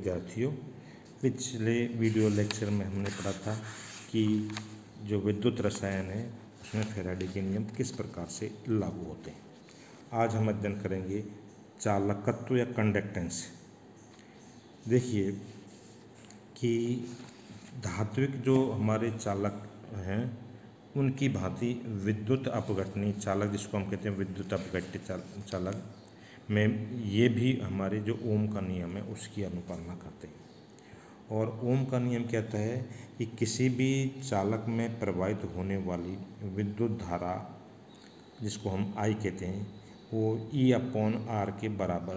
विद्यार्थियों, पिछले video lecture में हमने पढ़ा था कि जो विद्युत रसायन है उसमें फैराडे के नियम किस प्रकार से लागू होते हैं। आज हम अध्ययन करेंगे चालकत्व या कंडक्टेंस। देखिए कि धात्विक जो हमारे चालक हैं उनकी भांति विद्युत अपघटनी चालक, जिसको हम कहते हैं विद्युत अपघट्य चालक में ये भी हमारे जो ओम का नियम है उसकी अनुपालना करते हैं। और ओम का नियम कहता है कि किसी भी चालक में प्रवाहित होने वाली विद्युत धारा, जिसको हम आई कहते हैं, वो E/R के बराबर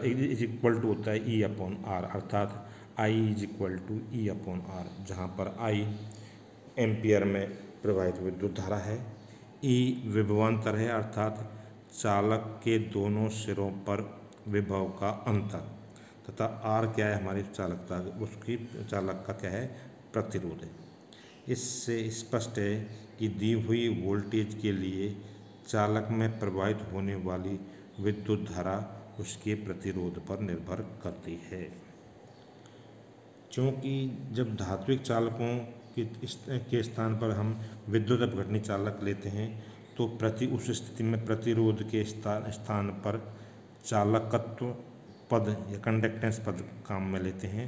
इज इक्वल टू होता है E/R, अर्थात I is equal to E/R, जहाँ पर I एम्पियर में प्रवाहित विद्युत धारा है, E विभवांतर है अर्थात चालक के दोनों सिरों पर विभव का अंतर, तथा R क्या है हमारी चालकता, उसकी चालक का क्या है प्रतिरोध है। इससे स्पष्ट है कि दी हुई वोल्टेज के लिए चालक में प्रवाहित होने वाली विद्युत धारा उसके प्रतिरोध पर निर्भर करती है। क्योंकि जब धात्विक चालकों के स्थान पर हम विद्युत अपघटनी चालक लेते हैं तो उस स्थिति में प्रतिरोध के स्थान पर चालकत्व पद या कंडक्टेंस पद काम में लेते हैं,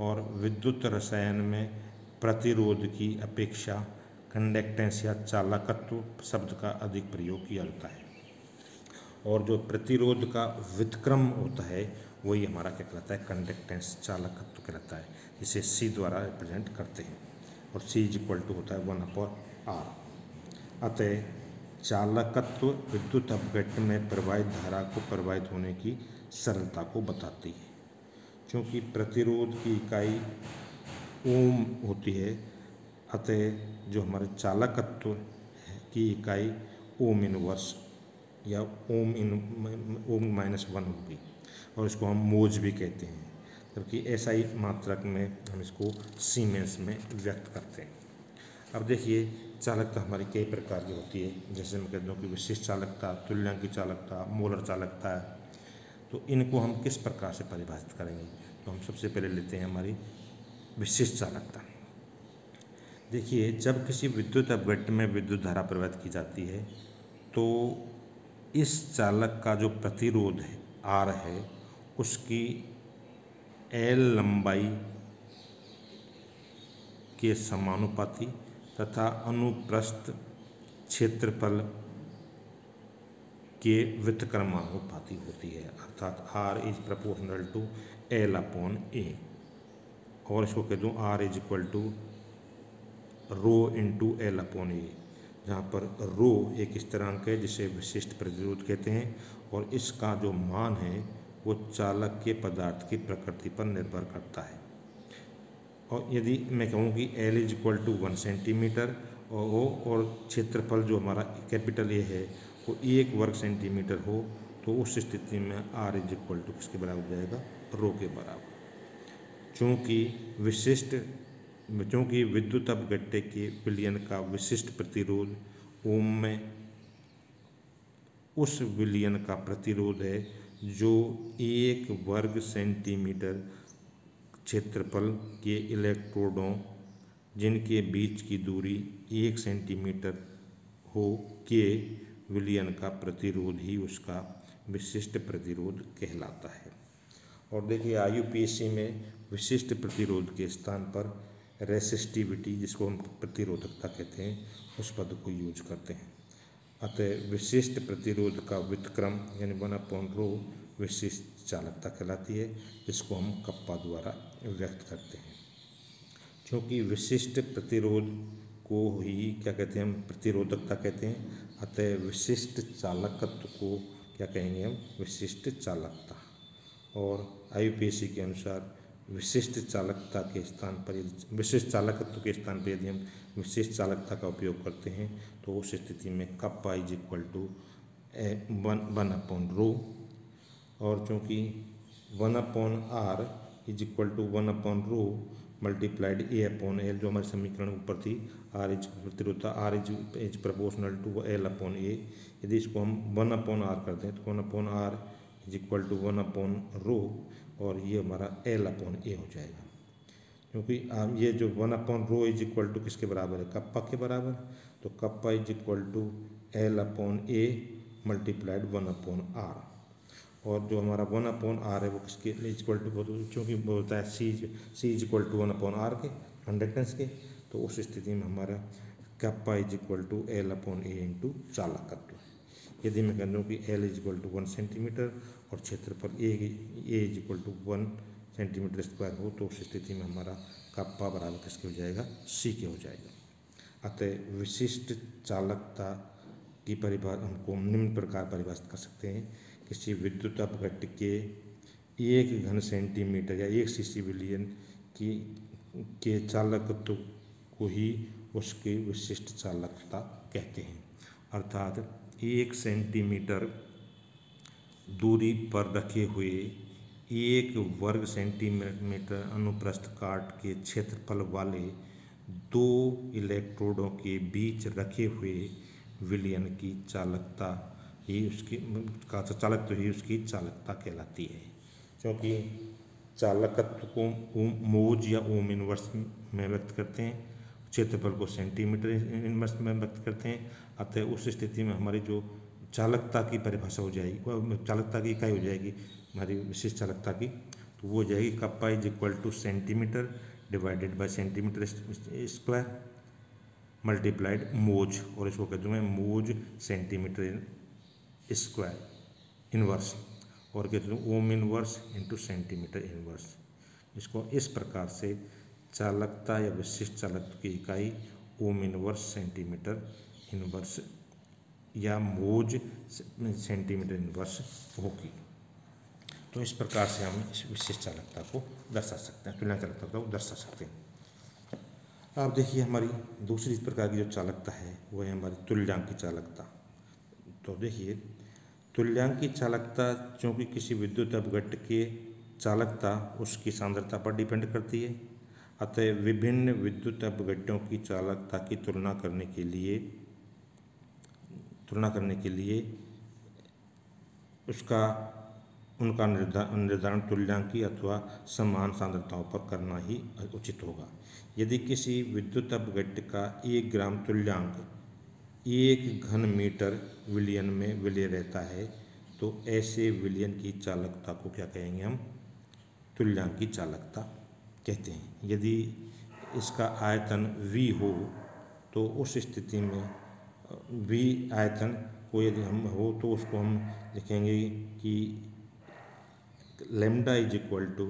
और विद्युत रसायन में प्रतिरोध की अपेक्षा कंडक्टेंस या चालकत्व शब्द का अधिक प्रयोग किया जाता है। और जो प्रतिरोध का व्युत्क्रम होता है वही हमारा क्या कहलाता है, कंडक्टेंस चालकत्व कहलाता है, जिसे C द्वारा रिप्रेजेंट करते हैं, और C इज इक्वल टू होता है 1/R। अतः चालकत्व विद्युत अपघट्य में प्रवाहित धारा को प्रवाहित होने की सरलता को बताती है। क्योंकि प्रतिरोध की इकाई ओम होती है, अतः जो हमारे चालकत्व की इकाई ओम इनवर्स या ओम-1 होगी, और इसको हम मोज भी कहते हैं, जबकि SI मात्रक में हम इसको सीमेंस में व्यक्त करते हैं। अब देखिए चालकता हमारी कई प्रकार की होती है, जैसे मैं कहता हूँ कि विशिष्ट चालकता, तुल्यांकी चालकता, मोलर चालकता है। तो इनको हम किस प्रकार से परिभाषित करेंगे, तो हम सबसे पहले लेते हैं हमारी विशिष्ट चालकता। देखिए जब किसी विद्युत अपघट्य में विद्युत धारा प्रवाहित की जाती है तो इस चालक का जो प्रतिरोध है R है उसकी L लंबाई के समानुपाती तथा अनुप्रस्थ क्षेत्रफल के व्युत्क्रमानुपाती होती है, अर्थात R is proportional to L/A। और इसको कह दूँ R is equal to rho into L/A, जहाँ पर रो एक स्थिरांक है जिसे विशिष्ट प्रतिरोध कहते हैं, और इसका जो मान है वो चालक के पदार्थ की प्रकृति पर निर्भर करता है। और यदि मैं कहूँ कि L is equal to 1 centimetre और क्षेत्रफल जो हमारा कैपिटल A है वो 1 वर्ग सेंटीमीटर हो, तो उस स्थिति में R इज इक्वल टू किसके बराबर हो जाएगा, रो के बराबर। क्योंकि विद्युत अपघट्य के विलयन का विशिष्ट प्रतिरोध ओम में उस विलयन का प्रतिरोध है जो 1 वर्ग सेंटीमीटर क्षेत्रफल के इलेक्ट्रोडों जिनके बीच की दूरी 1 सेंटीमीटर हो के विलयन का प्रतिरोध ही उसका विशिष्ट प्रतिरोध कहलाता है। और देखिए IUPAC में विशिष्ट प्रतिरोध के स्थान पर रेसिस्टिविटी, जिसको हम प्रतिरोधकता कहते हैं, उस पद को यूज करते हैं। अतः विशिष्ट प्रतिरोध का व्युत्क्रम यानी 1/ρ विशिष्ट चालकता कहलाती है, जिसको हम कप्पा द्वारा व्यक्त करते हैं। क्योंकि विशिष्ट प्रतिरोध को ही क्या कहते हैं, हम प्रतिरोधकता कहते हैं, अतः विशिष्ट चालकत्व को क्या कहेंगे हम, विशिष्ट चालकता। और IUPAC के अनुसार विशिष्ट चालकत्व के स्थान पर यदि हम विशिष्ट चालकता का उपयोग करते हैं तो उस स्थिति में कप्पा इज इक्वल टू 1/ρ, और चूँकि 1/R is equal to 1/ρ multiplied A/L, जो हमारे समीकरण ऊपर थी, R इज प्रतिरोधता, R is proportional to L/A। यदि इसको हम 1/R करते हैं तो 1/R इज इक्वल टू 1/ρ, और ये हमारा L/A हो जाएगा, क्योंकि ये जो 1/ρ इज इक्वल टू किसके बराबर है, कप्पा के बराबर। तो kappa is equal to L/A multiplied 1/r, और जो हमारा 1/r है वो किसके इक्वल टू, चूँकि बोलता है C is equal to 1/r के कंडक्टेंस के, तो उस स्थिति में हमारा kappa is equal to L/A into चालकत्व। यदि मैं कह दूँ कि L is equal to 1 centimetre और क्षेत्रफल A is equal to 1 centimetre square हो, तो उस स्थिति में हमारा कप्पा बराबर किसके हो जाएगा, C के हो जाएगा। अतः विशिष्ट चालकता की परिभाषा हमको निम्न प्रकार परिभाषित कर सकते हैं। किसी विद्युत अपघट्य के 1 घन सेंटीमीटर या 1 cc विलयन के चालकत्व को ही उसकी विशिष्ट चालकता कहते हैं। अर्थात 1 सेंटीमीटर दूरी पर रखे हुए 1 वर्ग सेंटीमीटर अनुप्रस्थ काट के क्षेत्रफल वाले 2 इलेक्ट्रोडों के बीच रखे हुए विलयन की चालकता ही उसकी चालकता कहलाती है। क्योंकि चालकत्व को मोज या ओम इनवर्स में व्यक्त करते हैं, क्षेत्रफल को सेंटीमीटर इनवर्स में व्यक्त करते हैं। अतः उस स्थिति में हमारी जो चालकता की परिभाषा हो जाएगी, चालकता की इकाई हो जाएगी हमारी विशिष्ट चालकता की, तो वो हो जाएगी kappa is equal two centimetre divided by centimetre square multiplied मोज, और इसको कह दूँ मैं मोज सेंटीमीटर स्क्वायर इनवर्स, और कहते हैं ohm inverse into centimetre inverse. इसको इस प्रकार से चालकता या विशिष्ट चालकत्व की इकाई ओम इनवर्स सेंटीमीटर इनवर्स या मोज सेंटीमीटर इनवर्स होगी। तो इस प्रकार से हम इस विशिष्ट चालकता को दर्शा सकते हैं, तुलना चालकता को दर्शा सकते हैं। अब देखिए हमारी दूसरी प्रकार की जो चालकता है वो है हमारी तुल्यांकी चालकता। तो देखिए तुल्यांकी चालकता चूँकि किसी विद्युत अपघट्य के चालकता उसकी सांद्रता पर डिपेंड करती है, अतः विभिन्न विद्युत अपघट्यों की चालकता की तुलना करने के लिए उनका निर्धारण तुल्यांकी अथवा समान सांद्रताओं पर करना ही उचित होगा। यदि किसी विद्युत अपघट्य का 1 ग्राम तुल्यांक 1 घन मीटर विलयन में विलय रहता है, तो ऐसे विलयन की चालकता को क्या कहेंगे, हम तुल्यांकी चालकता कहते हैं। यदि इसका आयतन V हो तो उस स्थिति में V आयतन को यदि हम हो तो उसको हम लिखेंगे कि lambda is equal to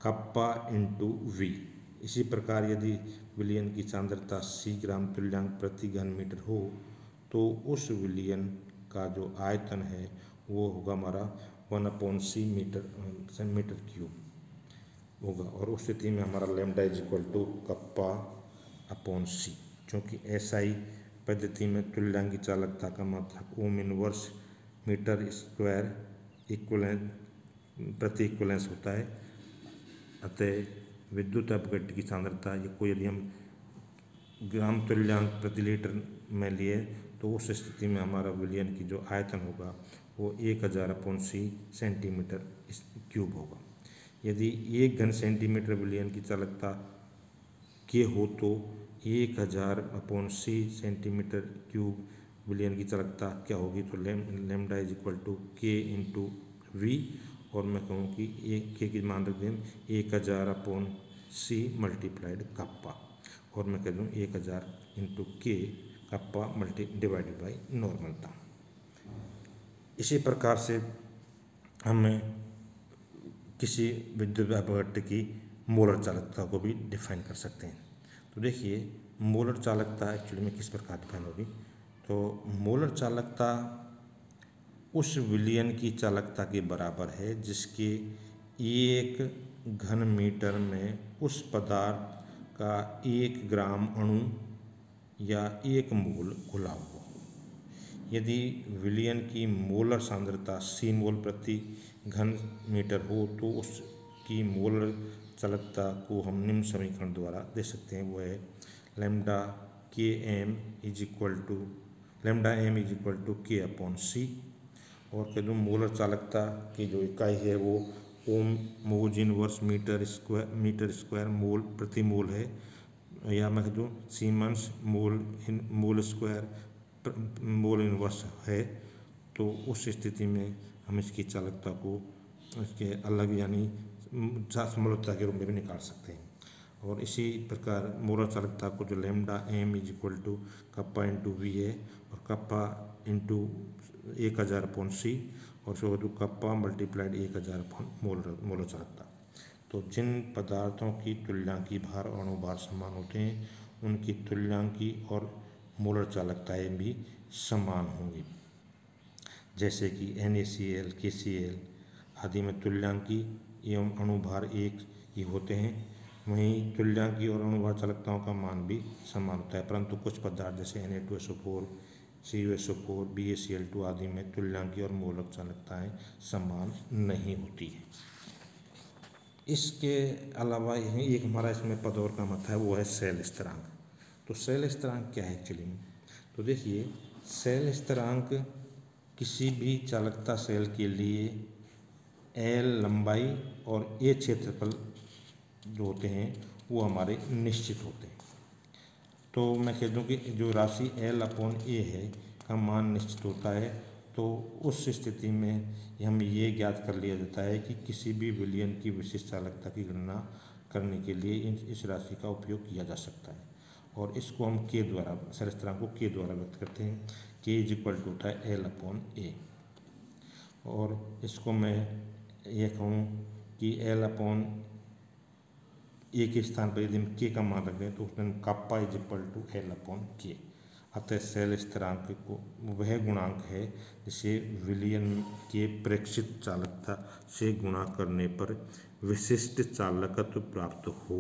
kappa into V। इसी प्रकार यदि विलयन की सांद्रता C ग्राम तुल्यांक प्रति घन मीटर हो तो उस विलयन का जो आयतन है वो होगा हमारा 1/c मीटर क्यूब होगा, और उस स्थिति में हमारा lambda is equal to kappa upon C। क्योंकि SI पद्धति में तुल्यांकी चालकता का मात्रक ओम इनवर्स मीटर स्क्वायर प्रति इक्वलेंस होता है। अतः विद्युत अपघट्य की सांद्रता को यदि हम ग्राम तुल्यांक प्रति लीटर में लिए तो उस स्थिति में हमारा विलयन की जो आयतन होगा वो 1000/c सेंटीमीटर क्यूब होगा। यदि 1 घन सेंटीमीटर विलयन की चालकता के हो तो 1000/c सेंटीमीटर क्यूब विलयन की चालकता क्या होगी, तो lambda is equal to K into V, और मैं कहूँ कि K की मान रख दें 1000/c मल्टीप्लाइड कप्पा, और मैं कह दूँ 1000 into K kappa divided by नॉर्मलता। इसी प्रकार से हमें किसी विद्युत अपघट्य की मोलर चालकता को भी डिफाइन कर सकते हैं। तो देखिए मोलर चालकता एक्चुअली में किस प्रकार डिफाइन होगी, तो मोलर चालकता उस विलयन की चालकता के बराबर है जिसके 1 घन मीटर में उस पदार्थ का 1 ग्राम अणु या 1 मोल घुला हुआ। यदि विलयन की मोलर सांद्रता C मोल प्रति घन मीटर हो तो उसकी मोलर चालकता को हम निम्न समीकरण द्वारा दे सकते हैं। वो है lambda m is equal to K/C, और कह दूँ मोलर चालकता की जो इकाई है वो ओम मोज इनवर्स मीटर स्क्वायर मोल प्रति मोल है, या मैं कह दूँ siemens mole square mole inverse है, तो उस स्थिति में हम इसकी चालकता को इसके अलग यानी समरूपता के रूप में भी निकाल सकते हैं। और इसी प्रकार मोलर चालकता को जो lambda M is equal to kappa into V है, और कप्पा इंटू 1000/c, और सो कप्पा मल्टीप्लाइड 1000 मोलर चालकता। तो जिन पदार्थों की तुल्यांकी भार और अणुभार समान होते हैं उनकी तुल्यांकी और मोलर चालकताएं भी समान होंगी। जैसे कि NaCl, KCl आदि में तुल्यांकी एवं अणुभार एक ही होते हैं, वहीं तुल्यांकी और अणुभार चालकताओं का मान भी समान होता है, परंतु कुछ पदार्थ जैसे Na2SO4, CuSO4, BaCl2 आदि में तुल्यांकी और मोलर चालकताएं समान नहीं होती है। इसके अलावा यही एक हमारा इसमें पद और का मत है, वो है सेल स्थिरांक। तो सेल स्थिरांक क्या है एक्चुअली में? तो देखिए, सेल स्थिरांक किसी भी चालकता सेल के लिए L लंबाई और A क्षेत्रफल जो होते हैं वो हमारे निश्चित होते हैं। तो मैं कह दूं कि जो राशि L/A है का मान निश्चित होता है, तो उस स्थिति में हम ये ज्ञात कर लिया जाता है कि किसी भी विलयन की विशिष्ट चालकता की गणना करने के लिए इस राशि का उपयोग किया जा सकता है, और इसको हम K द्वारा, सेल स्थिरांक को K द्वारा व्यक्त करते हैं। K इज इक्वल टू होता है L/A, और इसको मैं ये कहूँ कि L/A के स्थान पर यदि हम K का मान रख दें तो उसमें kappa is equal to L/K। अतः सेल स्थिरांक को वह गुणांक है जिसे विलयन के प्रेक्षित चालकता से गुणा करने पर विशिष्ट चालकत्व प्राप्त हो।